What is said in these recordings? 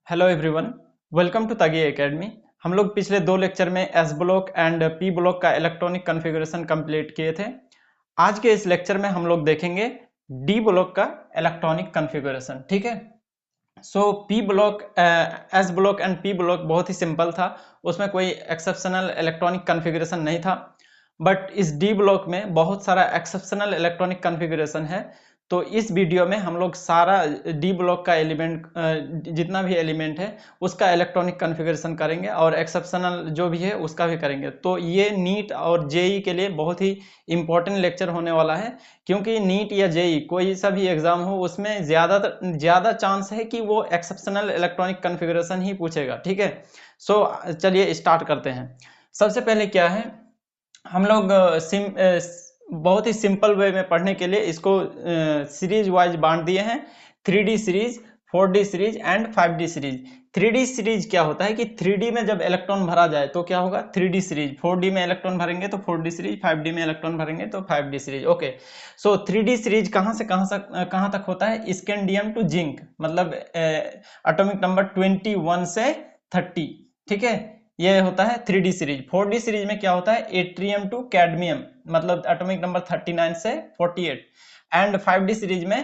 Hello everyone, welcome to Tagi academy. हम लोग पिछले दो लेक्चर में S block and P block का इलेक्ट्रॉनिक कॉन्फ़िगरेशन कंप्लीट किए थे। आज के इस लेक्चर में हम लोग देखेंगे डी ब्लॉक का इलेक्ट्रॉनिक कॉन्फ़िगरेशन। ठीक है। So P block, S block and P block बहुत ही सिंपल था, उसमें कोई एक्सेप्शनल इलेक्ट्रॉनिक कॉन्फ़िगरेशन नहीं था। बट इस डी ब्लॉक में बहुत सारा एक्सेप्शनल इलेक्ट्रॉनिक कॉन्फ़िगरेशन है। तो इस वीडियो में हम लोग सारा डी ब्लॉक का एलिमेंट, जितना भी एलिमेंट है उसका इलेक्ट्रॉनिक कॉन्फ़िगरेशन करेंगे और एक्सेप्शनल जो भी है उसका भी करेंगे। तो ये नीट और जेई के लिए बहुत ही इम्पोर्टेंट लेक्चर होने वाला है, क्योंकि नीट या जेई कोई सा भी एग्जाम हो उसमें ज़्यादा चांस है कि वो एक्सेप्शनल इलेक्ट्रॉनिक कॉन्फ़िगरेशन ही पूछेगा। ठीक है। सो चलिए स्टार्ट करते हैं। सबसे पहले क्या है, हम लोग बहुत ही सिंपल वे में पढ़ने के लिए इसको सीरीज वाइज बांट दिए हैं। 3D series, 4D series and 5D series. 3D series क्या होता है कि 3D में जब इलेक्ट्रॉन भरा जाए तो क्या होगा, 3D सीरीज। 4D में इलेक्ट्रॉन भरेंगे तो 4D सीरीज, 5D में इलेक्ट्रॉन भरेंगे तो 5D सीरीज। ओके। सो 3D सीरीज कहाँ तक होता है, स्कैंडियम टू जिंक, मतलब एटॉमिक नंबर 21 से 30। ठीक है, ये होता है 3D सीरीज। 4D सीरीज में क्या होता है, एट्रियम टू कैडमियम, मतलब एटॉमिक नंबर 39 से 48। एंड 5D सीरीज में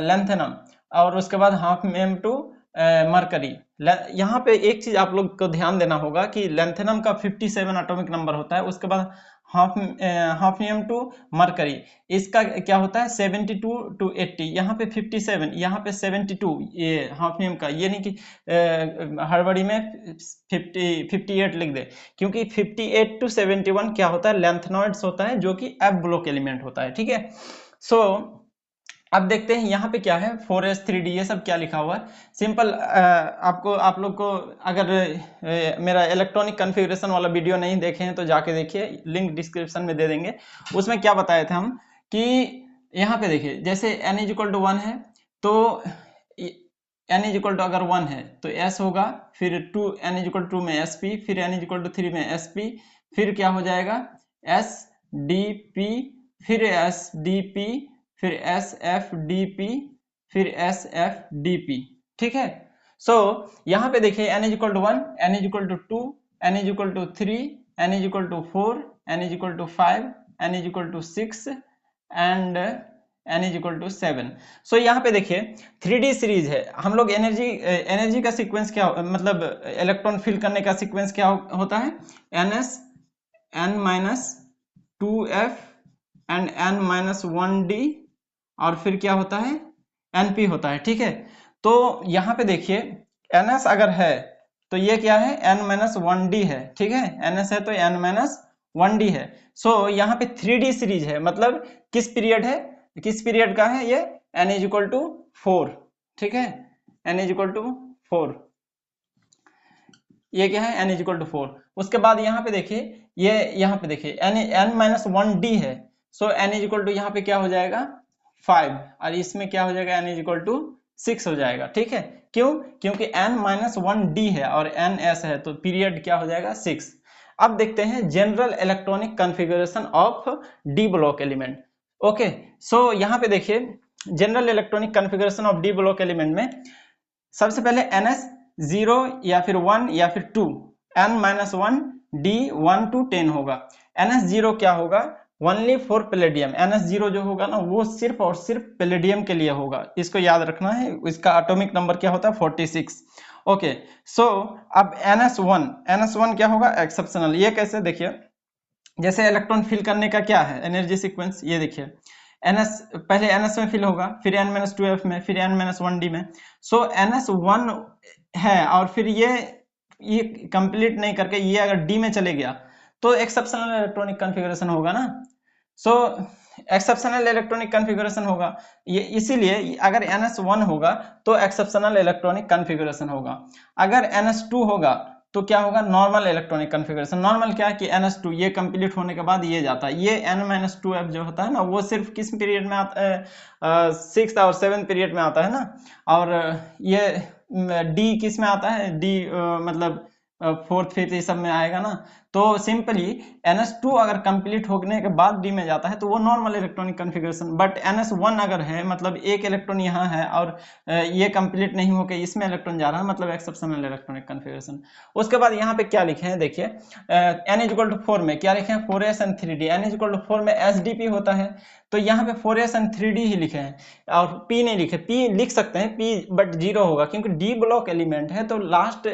लेंथेनम, और उसके बाद हाफनियम टू मरकरी। यहाँ पे एक चीज आप लोग को ध्यान देना होगा कि लेंथेनम का 57 एटॉमिक नंबर होता है, उसके बाद हाफनियम टू मरकरी, इसका क्या होता है 72 टू 80। यहाँ पे 57, यहाँ पे 72 ये हाफनियम का, ये नहीं कि हड़बड़ी में 58 लिख दे, क्योंकि 58 टू 71 क्या होता है, लेंथेनॉइड्स होता है, जो कि एफ ब्लॉक एलिमेंट होता है। ठीक है। सो अब देखते हैं यहाँ पे क्या है, 4s 3d, ये सब क्या लिखा हुआ है। सिंपल, आप लोग को अगर मेरा इलेक्ट्रॉनिक कॉन्फ़िगरेशन वाला वीडियो नहीं देखे हैं तो जाके देखिए, लिंक डिस्क्रिप्शन में दे देंगे। उसमें क्या बताए थे हम कि यहाँ पे देखिए, जैसे n इक्वल टू 1 है तो n इक्वल टू अगर 1 है तो s होगा, फिर n इक्वल टू में sp, फिर n इक्वल टू 3 में sp, फिर क्या हो जाएगा sdp, फिर sdp, फिर SFDP, फिर SFDP। ठीक है। सो यहाँ पे देखिए n equal to 1, n equal to 2, n equal to 3, n equal to 4, n equal to 5, n equal to 6 and n equal to 7। So यहाँ पे देखिए 3D सीरीज है। हम लोग एनर्जी का सीक्वेंस क्या, मतलब इलेक्ट्रॉन फिल करने का सीक्वेंस क्या होता है, ns, n minus 2f and n minus 1d, और फिर क्या होता है np होता है। ठीक है। तो यहाँ पे देखिए ns अगर है तो ये क्या है, n माइनस 1d है। ठीक है, ns है तो n माइनस 1d है। सो यहाँ पे 3D सीरीज है, मतलब किस पीरियड है, किस पीरियड का है ये, n इज इक्वल टू 4। ठीक है, n इज इक्वल टू 4, ये क्या है n इज इक्वल टू 4। उसके बाद यहाँ पे देखिए, ये यहाँ पे देखिए n माइनस 1d है। सो n इज इक्वल टू यहाँ पे क्या हो जाएगा 5, और इसमें क्या हो जाएगा n इज इक्वल टू 6 हो जाएगा। ठीक है, क्यों, क्योंकि n माइनस 1d है और n s है, तो पीरियड क्या हो जाएगा 6। अब देखते हैं general electronic configuration of D block element. Okay. So यहाँ पे देखिए general electronic configuration of D block element में सबसे पहले ns 0 या फिर 1 या फिर 2, n माइनस 1 d 1 to 10 होगा। ns 0 क्या होगा, ओनली फॉर पैलेडियम। ns 0 जो होगा ना वो सिर्फ और सिर्फ पैलेडियम के लिए होगा, इसको याद रखना है। इसका एटॉमिक नंबर क्या होता है 46। ओके। सो अब ns1 क्या होगा, एक्सेप्शनल। ये कैसे, देखिए जैसे इलेक्ट्रॉन फिल करने का क्या है एनर्जी सीक्वेंस, ये देखिए ns पहले ns में फिल होगा, फिर n माइनस 2f में, फिर n माइनस 1d में। सो ns 1 है और फिर ये कंप्लीट नहीं करके ये अगर d में चले गया तो एक्सेप्शनल इलेक्ट्रॉनिक कॉन्फ़िगरेशन होगा ना। सो एक्सेप्शनल इलेक्ट्रॉनिक कॉन्फ़िगरेशन होगा, ये इसीलिए अगर ns1 होगा तो एक्सेप्शनल इलेक्ट्रॉनिक कॉन्फ़िगरेशन होगा। अगर ns2 होगा तो क्या होगा, नॉर्मल इलेक्ट्रॉनिक कॉन्फ़िगरेशन। नॉर्मल क्या है कि ns2 ये कंप्लीट होने के बाद ये जाता है, ये n-2f जो होता है ना वो सिर्फ किस पीरियड में आता है, 6th और 7th पीरियड में आता है ना। और ये d किस में आता है, d मतलब 4th 5th ये सब में आएगा ना। तो सिंपली NS2 अगर कंप्लीट होने के बाद डी में जाता है तो वो normal electronic configuration, but NS1 अगर है मतलब एक इलेक्ट्रॉन यहाँ है और ये कंप्लीट नहीं होकर इसमें इलेक्ट्रॉन जा रहा है, मतलब एक्सेप्शनल इलेक्ट्रॉनिक कॉन्फ़िगरेशन। उसके बाद यहाँ पे क्या लिखे हैं देखिए, n=4 में क्या लिखे हैं 4s and 3d, n=4 में sdp होता है, तो यहाँ पे 4s and 3d ही लिखे हैं और p नहीं लिखे। p लिख सकते हैं p बट 0 होगा क्योंकि डी ब्लॉक एलिमेंट है, तो लास्ट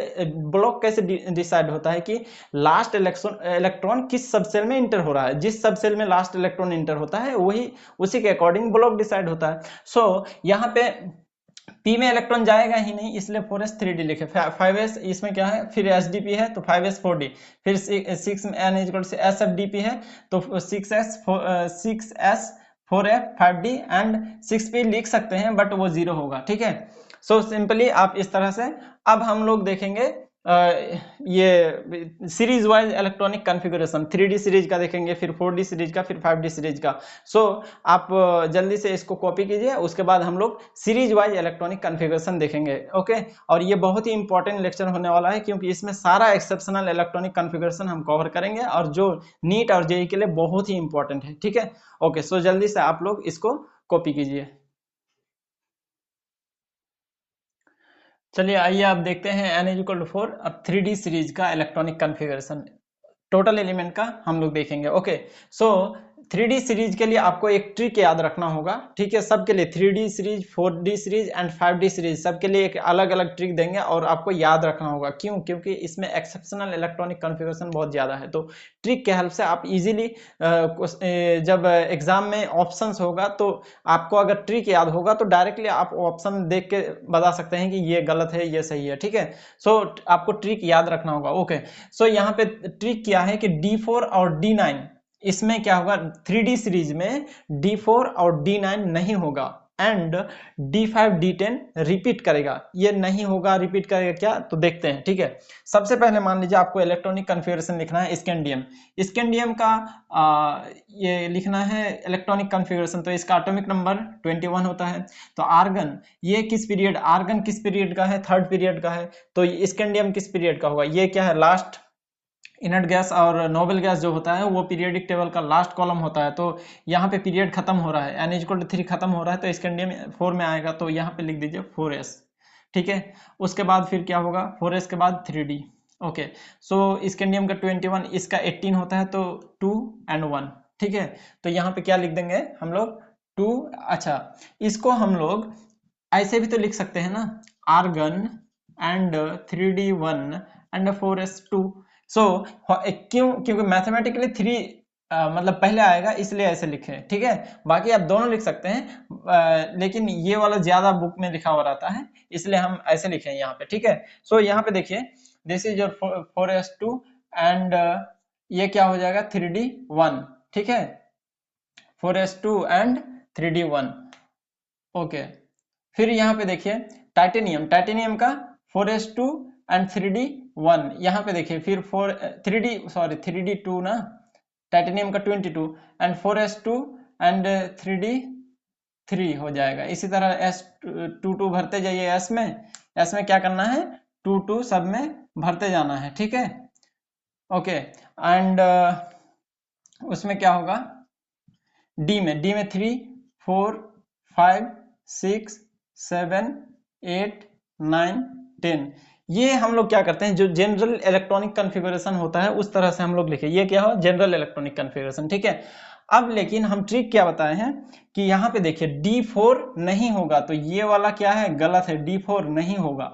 ब्लॉक कैसे डिसाइड होता है कि लास्ट इलेक्ट्रॉन किस सबसेल में इंटर हो रहा है, जिस सबसेल में लास्ट इलेक्ट्रॉन इंटर होता है वही उसी के अकॉर्डिंग ब्लॉक डिसाइड होता है। सो यहाँ पे P में इलेक्ट्रॉन जाएगा ही नहीं, इसलिए 4s 3d लिखे। 5s इसमें क्या है, फिर sdp है तो 5s 4d, फिर 6 में n=sfdp है तो 6s 4f 5d and 6p लिख सकते हैं बट वो 0 होगा, ठीक है। सो सिंपली आप इस तरह से। अब हम लोग देखेंगे ये series wise electronic configuration, 3D series का देखेंगे, फिर 4D सीरीज का, फिर 5D सीरीज का। सो आप जल्दी से इसको कॉपी कीजिए, उसके बाद हम लोग सीरीज वाइज इलेक्ट्रॉनिक कॉन्फ़िगरेशन देखेंगे, ओके। और ये बहुत ही इंपॉर्टेंट लेक्चर होने वाला है क्योंकि इसमें सारा एक्सेप्शनल इलेक्ट्रॉनिक कॉन्फ़िगरेशन हम कवर करेंगे और जो नीट और जेईई के लिए बहुत ही इंपॉर्टेंट है, ठीक है। ओके, सो जल्दी से आप लोग इसको कॉपी कीजिए। चलिए आइए आप देखते हैं n=4 अब 3D सीरीज का इलेक्ट्रॉनिक कॉन्फ़िगरेशन टोटल एलिमेंट का हम लोग देखेंगे, ओके। सो 3D सीरीज के लिए आपको एक ट्रिक याद रखना होगा, ठीक है। सबके लिए 3D series, 4D series and 5D series सबके लिए एक अलग अलग ट्रिक देंगे और आपको याद रखना होगा। क्यों? क्योंकि इसमें एक्सेप्शनल इलेक्ट्रॉनिक कॉन्फ़िगरेशन बहुत ज़्यादा है, तो ट्रिक के हेल्प से आप इजीली जब एग्जाम में ऑप्शंस होगा तो आपको अगर ट्रिक याद होगा तो डायरेक्टली आप ऑप्शन देख के बता सकते हैं कि ये गलत है ये सही है, ठीक है। सो आपको ट्रिक याद रखना होगा, ओके। सो यहाँ पे ट्रिक क्या है कि D4 और D9 इसमें क्या होगा, 3D सीरीज में D4 और D9 नहीं होगा एंड D5 D10 रिपीट करेगा, ये नहीं होगा, रिपीट करेगा क्या तो देखते हैं, ठीक है। सबसे पहले मान लीजिए आपको इलेक्ट्रॉनिक कॉन्फ़िगरेशन लिखना है स्कैंडियम, स्कैंडियम का ये लिखना है इलेक्ट्रॉनिक कॉन्फ़िगरेशन, तो इसका एटॉमिक नंबर 21 होता है। तो आर्गन, ये किस पीरियड, आर्गन किस पीरियड का है, थर्ड पीरियड का है, तो स्कैंडियम किस पीरियड का होगा, ये क्या है लास्ट इनर्ट गैस और नोबल गैस जो होता है वो पीरियडिक टेबल का लास्ट कॉलम होता है, तो यहाँ पे पीरियड खत्म हो रहा है, n=3 खत्म हो रहा है तो स्कैंडियम 4 में आएगा, तो यहाँ पे लिख दीजिए 4s, ठीक है। उसके बाद फिर क्या होगा 4s के बाद 3d, ओके। सो स्कैंडियम का 21, इसका 18 होता है तो 2 and 1, ठीक है। तो यहाँ पे क्या लिख देंगे हम लोग 2, अच्छा इसको हम लोग ऐसे भी तो लिख सकते हैं ना, argon and 3d1 and 4s2। सो क्यों, क्योंकि मैथमेटिकली 3 मतलब पहले आएगा इसलिए ऐसे लिखे, ठीक है। बाकी आप दोनों लिख सकते हैं लेकिन ये वाला ज्यादा बुक में लिखा हुआ रहता है इसलिए हम ऐसे लिखे हैं यहाँ पे, ठीक है। सो यहाँ पे देखिए this is your 4s2 and ये क्या हो जाएगा 3d1, ठीक है, 4s2 एंड 3d1, ओके। फिर यहाँ पे देखिए टाइटेनियम, टाइटेनियम का 4s2 एंड 3d1, यहाँ पे देखिए फिर 3d2 ना, टाइटेनियम का 22 एंड 4s2 एंड 3d3 हो जाएगा। इसी तरह s22 भरते जाइए, s में क्या करना है 22 सब में भरते जाना है, ठीक है, ओके। एंड उसमें क्या होगा डी में 3 4 5 6 7 8 9 10, ये हम लोग क्या करते हैं जो जनरल इलेक्ट्रॉनिक कॉन्फ़िगरेशन होता है उस तरह से हम लोग लिखे, ये क्या हो जनरल इलेक्ट्रॉनिक कॉन्फ़िगरेशन, ठीक है। अब लेकिन हम ट्रिक क्या बताए हैं कि यहाँ पे देखिए D4 नहीं होगा, तो ये वाला क्या है गलत है, D4 नहीं होगा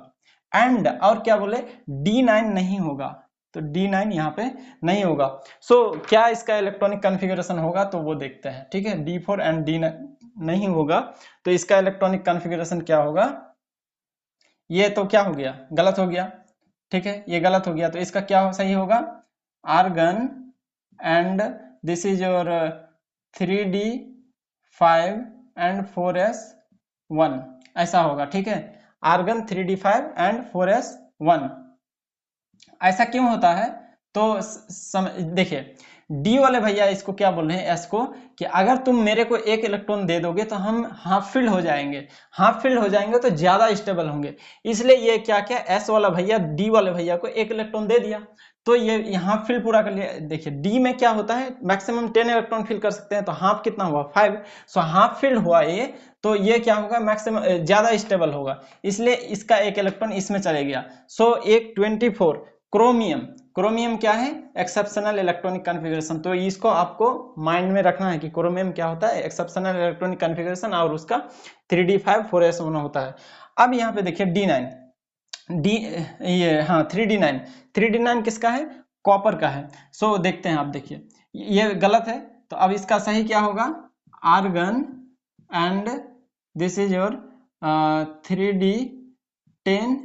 एंड और क्या बोले D9 नहीं होगा, तो D9 यहाँ पे नहीं होगा। सो क्या इसका इलेक्ट्रॉनिक कॉन्फ़िगरेशन होगा तो वो देखते हैं, ठीक है। D4 एंड D9 नहीं होगा तो इसका इलेक्ट्रॉनिक कॉन्फ़िगरेशन क्या होगा, ये तो क्या हो गया गलत हो गया, ठीक है, ये गलत हो गया, तो इसका क्या सही होगा argon and this is your 3d5 and 4s1, ऐसा होगा, ठीक है। आर्गन 3d5 एंड 4s1, ऐसा क्यों होता है तो देखिए डी वाले भैया इसको क्या बोल रहे हैं, एस को, कि अगर तुम मेरे को एक इलेक्ट्रॉन दे दोगे तो हम हाफ फिल्ड हो जाएंगे, हाफ फिल्ड हो जाएंगे तो ज्यादा स्टेबल होंगे। इसलिए ये क्या क्या एस वाला भैया डी वाले भैया को एक इलेक्ट्रॉन दे दिया, तो ये हाफ फिल पूरा कर लिया। देखिए डी में क्या होता है, मैक्सिमम 10 इलेक्ट्रॉन फिल कर सकते हैं, तो हाफ कितना हुआ 5, सो हाफ फिल हुआ ये, तो ये क्या होगा, मैक्सिमम ज्यादा स्टेबल होगा, इसलिए इसका एक इलेक्ट्रॉन इसमें चले गया। सो एक 24 क्रोमियम, क्रोमियम क्या है, एक्सेप्शनल इलेक्ट्रॉनिक कॉन्फ़िगरेशन, तो इसको आपको माइंड में रखना है कि क्रोमियम क्या होता है, एक्सेप्शनल इलेक्ट्रॉनिक कॉन्फ़िगरेशन, और उसका 3d5 4s1 होता है। अब यहाँ पे देखिए D9, डी ये हाँ 3d9, 3d9 किसका है, कॉपर का है। सो देखते हैं, आप देखिए ये गलत है, तो अब इसका सही क्या होगा, argon and this is your 3d10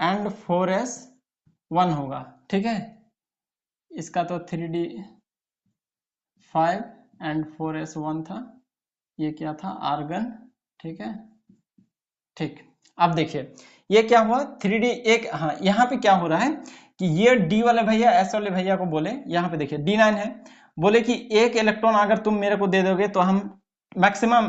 and 4s1 होगा, ठीक है। इसका तो 3d5 एंड 4s1 था, ये क्या था, आर्गन, ठीक है, ठीक। अब देखिए ये क्या हुआ 3d एक, हाँ यहाँ पे क्या हो रहा है कि ये डी वाले भैया एस वाले भैया को बोले, यहाँ पे देखिए D9 है, बोले कि एक इलेक्ट्रॉन अगर तुम मेरे को दे दोगे तो हम मैक्सिमम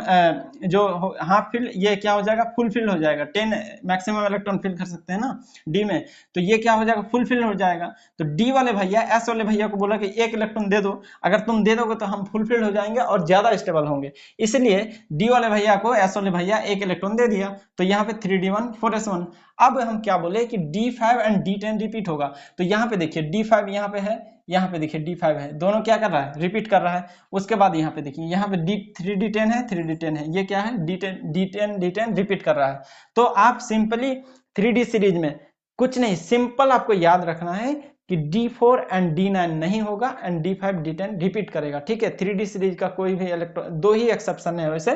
जो हाफ फिल, ये क्या हो जाएगा, फुल फिल हो जाएगा, 10 मैक्सिमम इलेक्ट्रॉन फिल कर सकते हैं ना डी में, तो ये क्या हो जाएगा, फुल फिल हो जाएगा। तो डी वाले भैया एस वाले भैया को बोला कि एक इलेक्ट्रॉन दे दो, अगर तुम दे दोगे तो हम फुल फिल हो जाएंगे और ज्यादा स्टेबल होंगे, इसलिए डी वाले भैया को एस वाले भैया एक इलेक्ट्रॉन दे दिया, तो यहाँ पे 3d1 4s1। अब हम क्या बोले कि D5 एंड D10 रिपीट होगा, तो यहाँ पे देखिए D5 यहाँ पे है, यहाँ पे देखिए D5 है, दोनों क्या कर रहा है, रिपीट कर रहा है। उसके बाद यहाँ पे देखिए यहाँ पे 3d10 है, 3d10 है, ये क्या है, D10 रिपीट कर रहा है। तो आप सिंपली 3D सीरीज में कुछ नहीं, सिंपल आपको याद रखना है कि D4 एंड D9 नहीं होगा एंड D5 D10 रिपीट करेगा, ठीक है। 3D सीरीज का कोई भी इलेक्ट्रॉन, दो ही एक्सेप्शन है वैसे,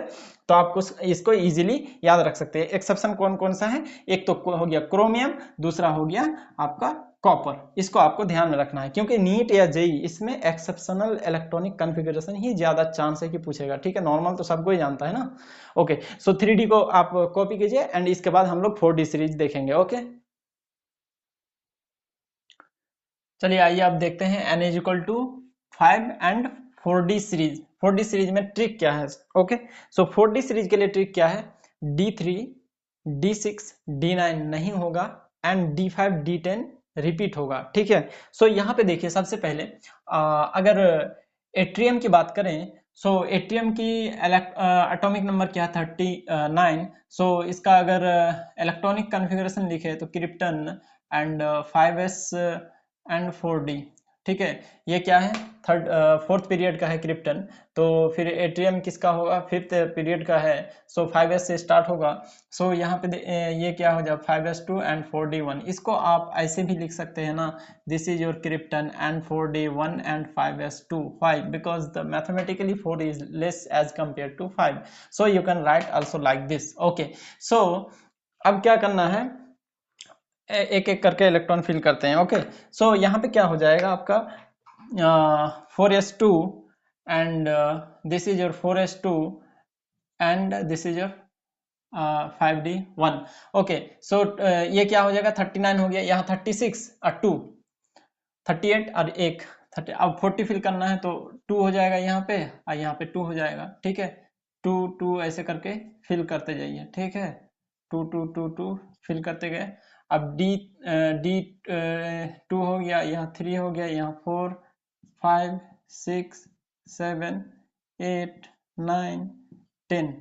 तो आपको इसको इजीली याद रख सकते हैं। एक्सेप्शन कौन कौन सा है, एक तो हो गया क्रोमियम, दूसरा हो गया आपका कॉपर, इसको आपको ध्यान में रखना है, क्योंकि नीट या जेई इसमें एक्सेप्शनल इलेक्ट्रॉनिक कॉन्फ़िगरेशन ही ज्यादा चांस है कि पूछेगा, ठीक है। नॉर्मल तो सबको ही जानता है ना। ओके, सो 3D को आप कॉपी कीजिए एंड इसके बाद हम लोग 4D सीरीज देखेंगे। ओके, चलिए आइए आप देखते हैं n is equal to 5 and 4D series. 4D series में ट्रिक क्या है, ओके। सो 4D सीरीज के लिए ट्रिक क्या है, D3 D6 D9 नहीं होगा एंड D5 D10 रिपीट होगा, ठीक है। सो यहाँ पे देखिए सबसे पहले अगर एट्रियम की बात करें, सो एट्रियम की एटॉमिक नंबर क्या है 39। सो इसका अगर इलेक्ट्रॉनिक कॉन्फ़िगरेशन लिखे तो krypton and 5s and 4D, ठीक है। ये क्या है, फोर्थ पीरियड का है क्रिप्टन, तो फिर एट्रियम किसका होगा, फिफ्थ पीरियड का है, सो 5s से स्टार्ट होगा। सो यहाँ पे ये क्या हो जाए 5s2 एंड 4d1, इसको आप ऐसे भी लिख सकते हैं ना, this is your krypton and 4d1 and 5s2 5, because the mathematically 4 is less as compare to 5, so you can write also like this. Okay, so अब क्या करना है, एक एक करके इलेक्ट्रॉन फिल करते हैं। ओके, सो यहाँ पे क्या हो जाएगा आपका 4s2 and this is your 4s2 and this is your 5d1। Okay, so ये क्या हो जाएगा 39 हो गया, यहाँ 36 और 2 38 और 1 30, अब 40 फिल करना है तो 2 हो जाएगा यहाँ पे, और यहाँ पे 2 हो जाएगा, ठीक है। 2 2 ऐसे करके फिल करते जाइए, ठीक है। 2 2 2 2 फिल करते गए। अब डी 2 हो गया, यहाँ 3 हो गया, यहाँ 4 5 6 7 8 9 10।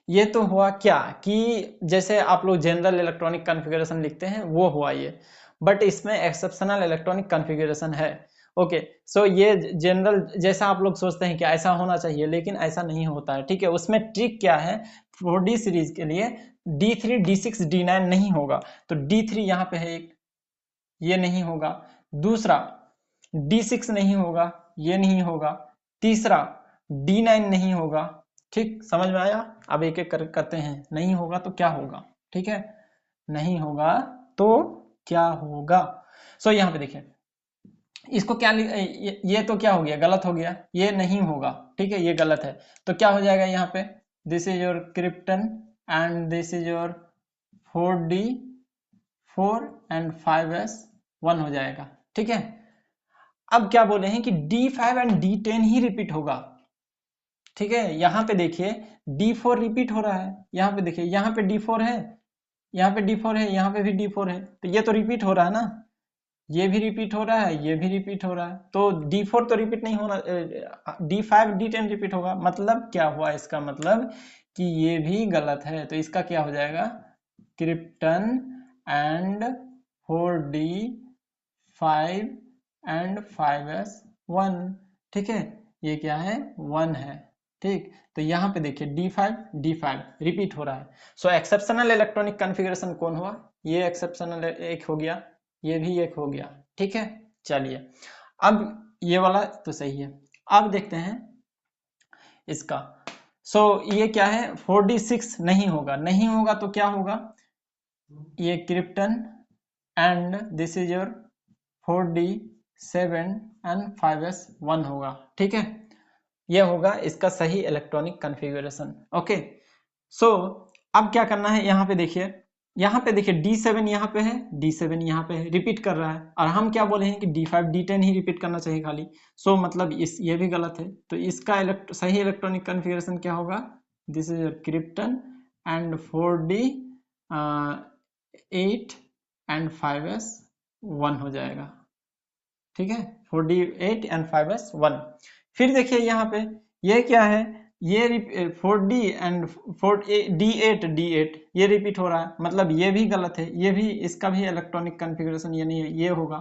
ये तो हुआ क्या कि जैसे आप लोग जनरल इलेक्ट्रॉनिक कॉन्फ़िगरेशन लिखते हैं वो हुआ ये, बट इसमें एक्सेप्शनल इलेक्ट्रॉनिक कॉन्फ़िगरेशन है। ओके, सो ये जनरल जैसा आप लोग सोचते हैं कि ऐसा होना चाहिए, लेकिन ऐसा नहीं होता है, ठीक है। उसमें ट्रिक क्या है, 4D सीरीज के लिए D3 D6 D9 नहीं होगा, तो D3 यहाँ पे है एक, ये नहीं होगा। दूसरा D6 नहीं होगा, ये नहीं होगा। तीसरा D9 नहीं होगा, ठीक, समझ में आया। अब एक एक करते हैं, नहीं होगा तो क्या होगा, ठीक है, नहीं होगा तो क्या होगा। सो यहाँ पे देखिए इसको क्या ये तो क्या हो गया, गलत हो गया, ये नहीं होगा, ठीक है, ये गलत है, तो क्या हो जाएगा यहाँ पे, this is your krypton and this is your 4d4 and 5s1 हो जाएगा, ठीक है। अब क्या बोले हैं कि D5 and D10 he repeat होगा, ठीक है। यहाँ पे देखिए D4 रिपीट हो रहा है, यहाँ पे देखिए यहाँ पे D4 है, यहाँ पे D4 है, यहाँ पे भी D4 है, तो ये तो रिपीट हो रहा है ना, ये भी रिपीट हो रहा है, ये भी रिपीट हो रहा है, तो D4 तो रिपीट नहीं होना, D5 D10 रिपीट होगा। मतलब क्या हुआ, इसका मतलब कि ये भी गलत है, तो इसका क्या हो जाएगा, krypton and 4D5 and 5s1, ठीक है, ये क्या है 1 है, ठीक। तो यहाँ पे देखिए D5 रिपीट हो रहा है। सो एक्सेप्शनल इलेक्ट्रॉनिक कॉन्फ़िगरेशन कौन हुआ, ये एक्सेप्शनल एक हो गया, ये भी एक हो गया, ठीक है। चलिए अब ये वाला तो सही है, अब देखते हैं इसका। ये क्या है 4D6 नहीं होगा, नहीं होगा तो क्या होगा, ये krypton and this is your 4D7 and 5s1 होगा, ठीक है। ये होगा इसका सही इलेक्ट्रॉनिक कॉन्फ़िगरेशन, ओके। अब क्या करना है, यहाँ पे देखिए D7 यहाँ पे है, D7 यहाँ पे है, रिपीट कर रहा है, और हम क्या बोले हैं कि D5 D10 ही रिपीट करना चाहिए खाली। मतलब ये भी गलत है, तो इसका सही इलेक्ट्रॉनिक कॉन्फ़िगरेशन क्या होगा, this is your krypton and 4D8 and 5s1 हो जाएगा, ठीक है, 4D8 एंड 5s1। फिर देखिए यहाँ पे ये क्या है, ये 4D एंड 4D8 ये रिपीट हो रहा है, मतलब ये भी गलत है, ये भी इसका भी इलेक्ट्रॉनिक कॉन्फ़िगरेशन यानी ये होगा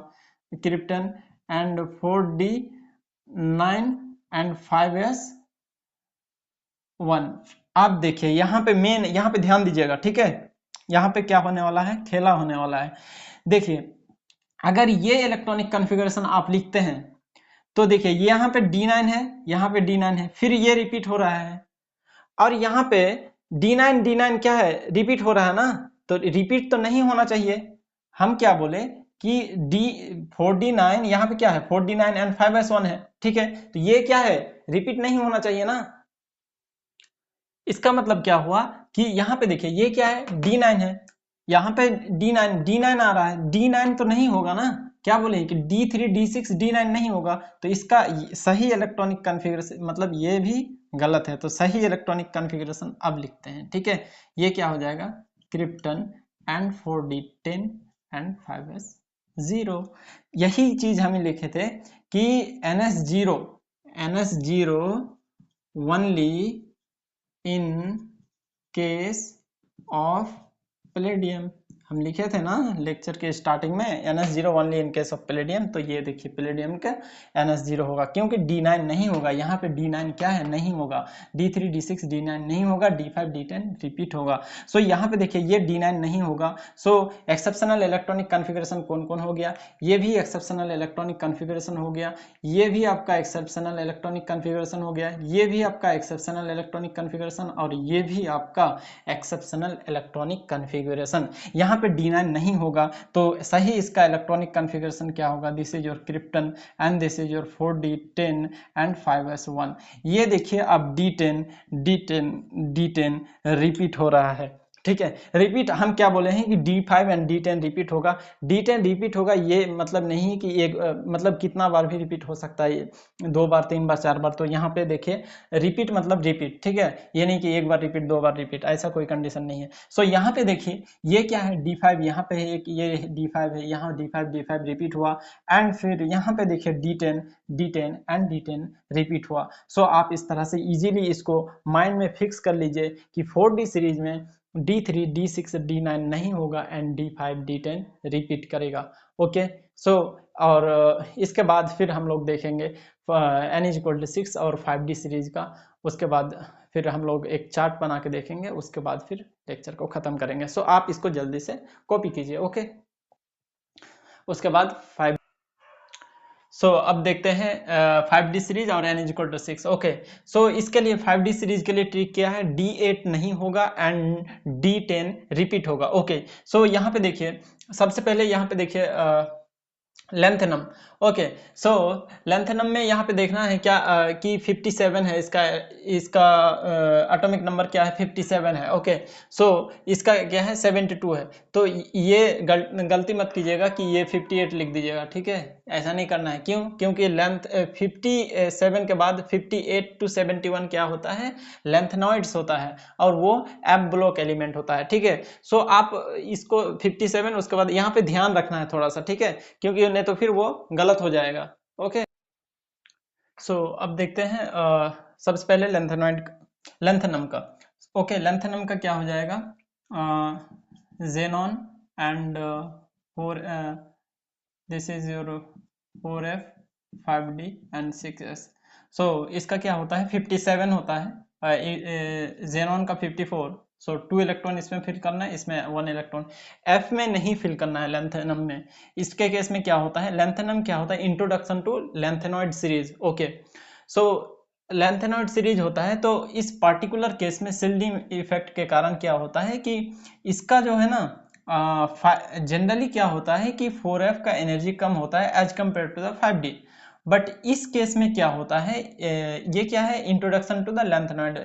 krypton and 4D9 and 5s1। आप देखिए यहाँ पे मेन, यहाँ पे ध्यान दीजिएगा, ठीक है, यहाँ पे क्या होने वाला है, खेला होने वाला है। देखिए अगर ये इलेक्ट्रॉनिक कॉन्फ़िगरेशन आप लिखते हैं तो देखिए यहाँ पे D9 है, यहाँ पे D9 है, फिर ये रिपीट हो रहा है, और यहाँ पे D9 क्या है, रिपीट हो रहा है ना, तो रिपीट तो नहीं होना चाहिए। हम क्या बोले कि 4D9 यहाँ पे क्या है, 4D9 एंड 5s1 है, ठीक है, तो ये क्या है, रिपीट नहीं होना चाहिए ना। इसका मतलब क्या हुआ कि यहाँ पे देखिए ये क्या है, D9 है, यहाँ पे D9 आ रहा है, D9 तो नहीं होगा ना, क्या बोले कि D3 D6 D9 नहीं होगा, तो इसका सही इलेक्ट्रॉनिक कॉन्फ़िगरेशन, मतलब ये भी गलत है, तो सही इलेक्ट्रॉनिक कॉन्फ़िगरेशन अब लिखते हैं, ठीक है। ये क्या हो जाएगा, krypton and 4D10 and 5s0। यही चीज हमें लिखे थे कि NS0 only in case of palladium, हम लिखे थे ना लेक्चर के स्टार्टिंग में, NS0 only in case of palladium, तो ये देखिए पैलेडियम का NS0 होगा, क्योंकि D9 नहीं होगा, यहाँ पे D9 क्या है, नहीं होगा, D3 D6 D9 नहीं होगा, D5 D10 रिपीट होगा। यहाँ पे देखिए ये D9 नहीं होगा। एक्सेप्शनल इलेक्ट्रॉनिक कॉन्फ़िगरेशन कौन कौन हो गया, ये भी एक्सेप्शनल इलेक्ट्रॉनिक कॉन्फ़िगरेशन हो गया, ये भी आपका एक्सेप्शनल इलेक्ट्रॉनिक कॉन्फ़िगरेशन हो गया, ये भी आपका एक्सेप्शनल इलेक्ट्रॉनिक कॉन्फ़िगरेशन, और ये भी आपका एक्सेप्शनल इलेक्ट्रॉनिक कॉन्फ़िगरेशन। यहाँ पे D9 नहीं होगा, तो सही इसका इलेक्ट्रॉनिक कॉन्फ़िगरेशन क्या होगा, this is your krypton and this is your 4D10 and 5s1। ये देखिए अब D10 रिपीट हो रहा है, ठीक है। रिपीट हम क्या बोले हैं कि D5 एंड D10 रिपीट होगा, D10 रिपीट होगा, ये मतलब नहीं कि एक मतलब कितना बार भी रिपीट हो सकता है, 2 बार 3 बार 4 बार, तो यहाँ पे देखिए रिपीट मतलब रिपीट, ठीक है, ये नहीं कि 1 बार रिपीट 2 बार रिपीट, ऐसा कोई कंडीशन नहीं है। यहाँ पे देखिए ये क्या है, D5 यहाँ पे है एक, ये D5 है, यहाँ D5 रिपीट हुआ, एंड फिर यहाँ पे देखिए D10 एंड D10 रिपीट हुआ। आप इस तरह से इजीली इसको माइंड में फिक्स कर लीजिए कि 4D सीरीज में D3 D6 D9 नहीं होगा एंड D5 D10 रिपीट करेगा, ओके। और इसके बाद फिर हम लोग देखेंगे N=6 और 5D सीरीज का, उसके बाद फिर हम लोग एक चार्ट बना के देखेंगे, उसके बाद फिर लेक्चर को खत्म करेंगे। आप इसको जल्दी से कॉपी कीजिए, ओके। उसके बाद 5 अब देखते हैं 5D सीरीज और N=6, ओके। इसके लिए 5D सीरीज के लिए ट्रिक क्या है, D8 नहीं होगा एंड D10 रिपीट होगा, ओके। यहाँ पे देखिए सबसे पहले यहाँ पे देखिए लेंथेनम। ओके, सो लेंथेनम में यहाँ पे देखना है क्या कि 57 है इसका इसका एटॉमिक नंबर क्या है, 57 है। ओके, सो इसका क्या है, 72 है। तो ये गलती मत कीजिएगा कि ये 58 लिख दीजिएगा, ठीक है, ऐसा नहीं करना है। क्यों? क्योंकि लेंथ 57 के बाद 58 to 71 क्या होता है, लेंथेनॉइड्स होता है, और वो एफ ब्लॉक एलिमेंट होता है, ठीक है। सो आप इसको 57 उसके बाद यहाँ पे ध्यान रखना है थोड़ा सा, ठीक है, क्योंकि नहीं तो फिर वो गलत हो जाएगा। ओके, सो अब देखते हैं सबसे पहले लेंथेनम का। ओके, लेंथेनम का क्या हो जाएगा, xenon and 4, this is your 4f 5d and 6s। सो इसका क्या होता है, 57 होता है, जेनॉन का 54। सो 2 इलेक्ट्रॉन इसमें फिल करना है, इसमें 1 इलेक्ट्रॉन। एफ में नहीं फिल करना है लेंथेनम में। इसके केस में क्या होता है, लेंथेनम क्या होता है, introduction to lanthanoid series. Okay, so lanthanoid series होता है, तो इस पार्टिकुलर केस में शिल्डिंग इफेक्ट के कारण क्या होता है कि इसका जो है ना, जनरली क्या होता है कि 4f का एनर्जी कम होता है as compare to the 5d। But इस केस में क्या होता है, ये क्या है, introduction to the lanthanoid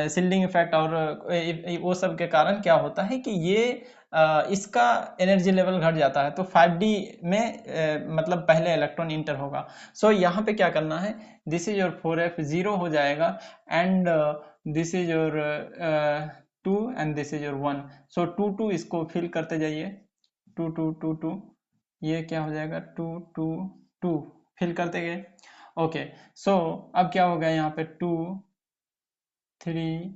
shielding effect, और वो सब के कारण क्या होता है कि ये इसका एनर्जी लेवल घट जाता है, तो 5d में मतलब पहले इलेक्ट्रॉन इंटर होगा। सो यहाँ पे क्या करना है, दिस इज योर 4f 0 हो जाएगा, and this is your 2 and this is your 1। सो 2 इसको फिल करते जाइए, 2 ये क्या हो जाएगा, 2 फिल करते गए। ओके, सो अब क्या हो गया यहाँ पे, 2 3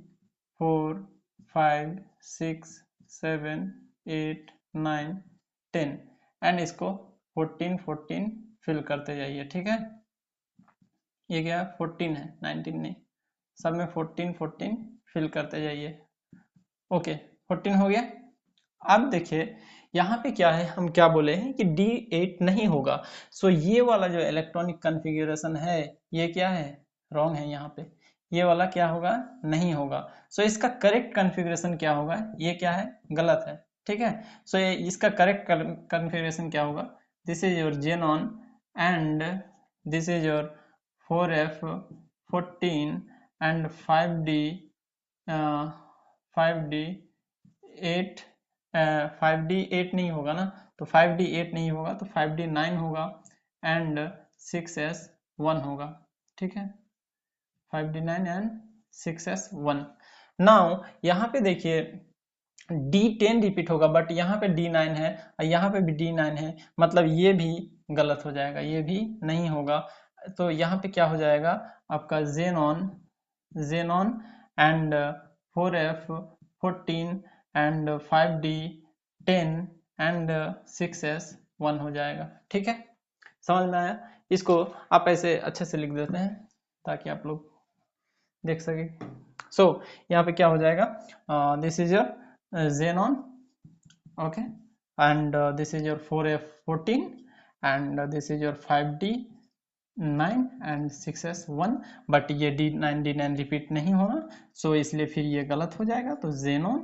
4 5 6 7 8 9 10, एंड इसको 14 फिल करते जाइए, ठीक है। ये क्या 14 है, 19 नहीं, सब में 14 फिल करते जाइए। ओके, 14 हो गया। अब देखिए यहाँ पे क्या है, हम क्या बोले हैं कि D8 नहीं होगा। सो ये वाला जो इलेक्ट्रॉनिक कॉन्फ़िगरेशन है, ये क्या है, रॉन्ग है। यहाँ पे ये वाला क्या होगा, नहीं होगा। सो इसका करेक्ट कॉन्फ़िगरेशन क्या होगा, ये क्या है, गलत है, ठीक है। सो ये इसका करेक्ट कॉन्फ़िगरेशन क्या होगा, this is your xenon and this is your 4f 14 and 5d 5d 8, 5d 8 नहीं होगा ना, तो 5d 8 नहीं होगा, तो 5d 9 होगा, एंड 6s 1 होगा, ठीक है, 5d 9 एंड 6s 1। नाउ यहाँ पे देखिए D10 रिपीट होगा, बट यहाँ पे D9 है और यहाँ पे भी D9 है, मतलब ये भी गलत हो जाएगा, ये भी नहीं होगा। तो यहाँ पे क्या हो जाएगा आपका, xenon and 4f 14 and 5d 10 and 6s 1 हो जाएगा, ठीक है। समझ में आया? इसको आप ऐसे अच्छे से लिख देते हैं ताकि आप लोग देख सके। सो यहाँ पे क्या हो जाएगा, this is your xenon, okay, and this is your 4f 14 and this is your 5d 9 and 6s 1, but ये D9 रिपीट नहीं होना, सो इसलिए फिर ये गलत हो जाएगा। तो xenon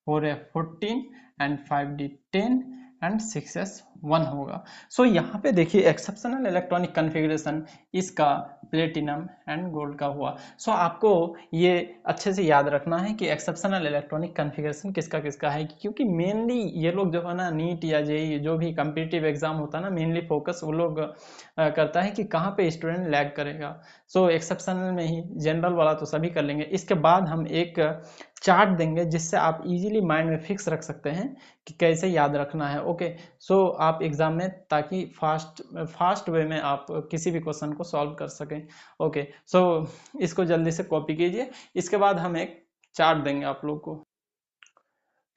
4f 14 and 5d 10 and 6s 1 होगा। सो यहाँ पे देखिए एक्सेप्शनल इलेक्ट्रॉनिक कॉन्फ़िगरेशन इसका प्लेटिनम एंड गोल्ड का हुआ। सो आपको ये अच्छे से याद रखना है कि एक्सेप्शनल इलेक्ट्रॉनिक कॉन्फ़िगरेशन किसका किसका है, क्योंकि मेनली ये लोग जो है ना, नीट या जेईई जो भी कम्पिटिटिव एग्जाम होता है ना, मेनली फोकस वो लोग करता है कि कहाँ पे स्टूडेंट लैग करेगा। सो एक्सेप्शनल में ही, जनरल वाला तो सभी कर लेंगे। इसके बाद हम एक चार्ट देंगे जिससे आप इजीली माइंड में फिक्स रख सकते हैं कि कैसे याद रखना है। ओके, सो आप एग्जाम में ताकि फास्ट वे में आप किसी भी क्वेश्चन को सॉल्व कर सकें। ओके, सो इसको जल्दी से कॉपी कीजिए। इसके बाद हम एक चार्ट देंगे आप लोग को।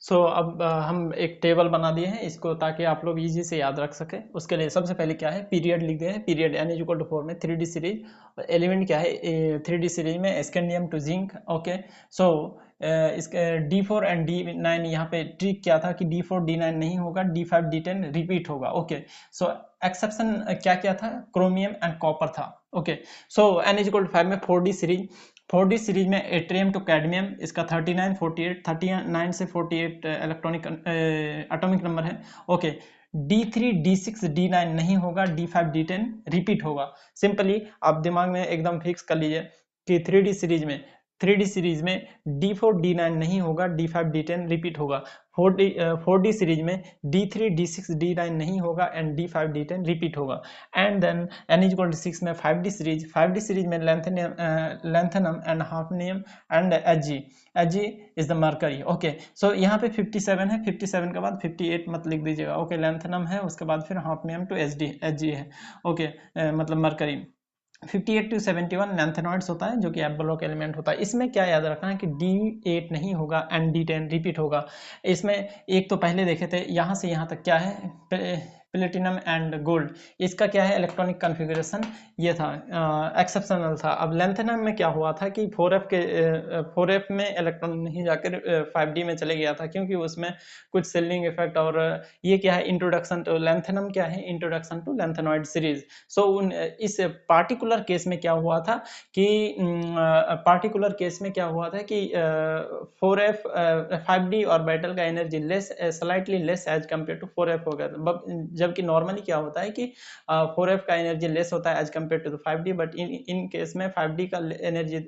सो अब हम एक टेबल बना दिए हैं इसको, ताकि आप लोग इजी से याद रख सकें। उसके लिए सबसे पहले क्या है, पीरियड लिख दिए हैं, पीरियड n = 4 में 3D सीरीज, और एलिमेंट क्या है 3D सीरीज में स्कैंडियम टू जिंक। ओके, सो इसके D4 एंड D9, यहाँ पे ट्रिक क्या था कि D4 D9 नहीं होगा, D5 D10 रिपीट होगा। ओके, सो एक्सेप्शन क्या क्या था, क्रोमियम एंड कॉपर था। ओके, सो n = 5 में 4D सीरीज, 4D सीरीज में एट्रियम टू कैडमियम, इसका 39 48 39 से 48 इलेक्ट्रॉनिक एटॉमिक नंबर है। ओके, D3 D6 D9 नहीं होगा, D5 D10 रिपीट होगा। सिंपली आप दिमाग में एकदम फिक्स कर लीजिए कि 3D सीरीज में D4 D9 नहीं होगा, D5 D10 रिपीट होगा। 4D सीरीज में D3 D6 D9 नहीं होगा एंड D5 D10 रिपीट होगा। एंड देन n=6 में 5D सीरीज में lanthanum and hafnium and Hg is the mercury. Okay, so यहाँ पे 57 है, 57 के बाद 58 मत लिख दीजिएगा। ओके, लैंथेनम है, उसके बाद फिर हाफनियम टू Hg है। ओके, मतलब मरकरी। 58 टू 71 लैंथेनॉइड्स होता है जो कि एफ ब्लॉक एलिमेंट होता है। इसमें क्या याद रखना है कि D8 नहीं होगा एंड D10 रिपीट होगा। इसमें एक तो पहले देखे थे, यहाँ से यहाँ तक क्या है, प्लेटिनम एंड गोल्ड, इसका क्या है इलेक्ट्रॉनिक कॉन्फ़िगरेशन, ये था एक्सेप्शनल था। अब लैंथेनम में क्या हुआ था कि 4f में इलेक्ट्रॉन नहीं जाकर 5d में चले गया था, क्योंकि उसमें कुछ सेलिंग इफेक्ट, और ये क्या है इंट्रोडक्शन टू लैंथेनम, क्या है इंट्रोडक्शन टू लैंथेनॉइड सीरीज। सो इस पार्टिकुलर केस में क्या हुआ था कि 4f 5d ऑर्बिटल का energy slightly less as compare to 4f हो गया था, जबकि नॉर्मली क्या होता है कि 4f का एनर्जी लेस होता है as compare to 5d, but in case में 5d का एनर्जी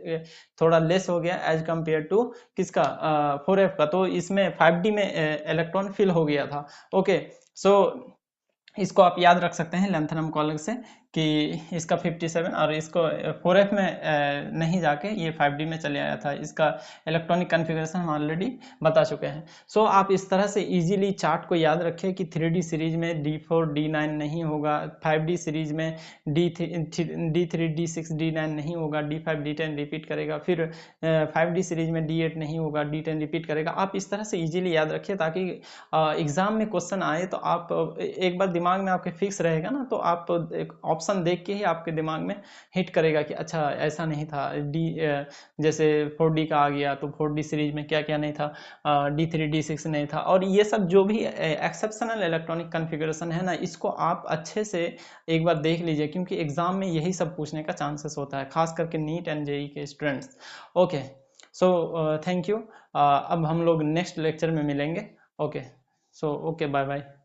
थोड़ा लेस हो गया एज कम्पेयर टू किसका 4f का, तो इसमें 5d में इलेक्ट्रॉन फिल हो गया था। ओके, सो इसको आप याद रख सकते हैं लैंथेनम को अलग से कि इसका 57 और इसको 4f में नहीं जाके ये 5d में चले आया था। इसका इलेक्ट्रॉनिक कॉन्फ़िगरेशन हम ऑलरेडी बता चुके हैं। सो आप इस तरह से इजीली चार्ट को याद रखें कि 3d सीरीज में D4 D9 नहीं होगा, 5d सीरीज में D3 D6 D9 नहीं होगा, D5 D10 रिपीट करेगा, फिर 5d सीरीज में D8 नहीं होगा, D10 रिपीट करेगा। आप इस तरह से इजीली याद रखिए ताकि एग्जाम में क्वेश्चन आए तो आप एक बार दिमाग में आपके फिक्स रहेगा ना, तो आप एक ऑप्शन देख के ही आपके दिमाग में हिट करेगा कि अच्छा ऐसा नहीं था। जैसे 4D का आ गया तो 4D सीरीज में क्या क्या नहीं था, D3 D6 नहीं था, और ये सब जो भी एक्सेप्शनल इलेक्ट्रॉनिक कॉन्फ़िगरेशन है ना, इसको आप अच्छे से एक बार देख लीजिए, क्योंकि एग्जाम में यही सब पूछने का चांसेस होता है, खास करके नीट एंड जेई के students. Okay, so thank you. अब हम लोग नेक्स्ट लेक्चर में मिलेंगे। Okay, so okay, bye bye.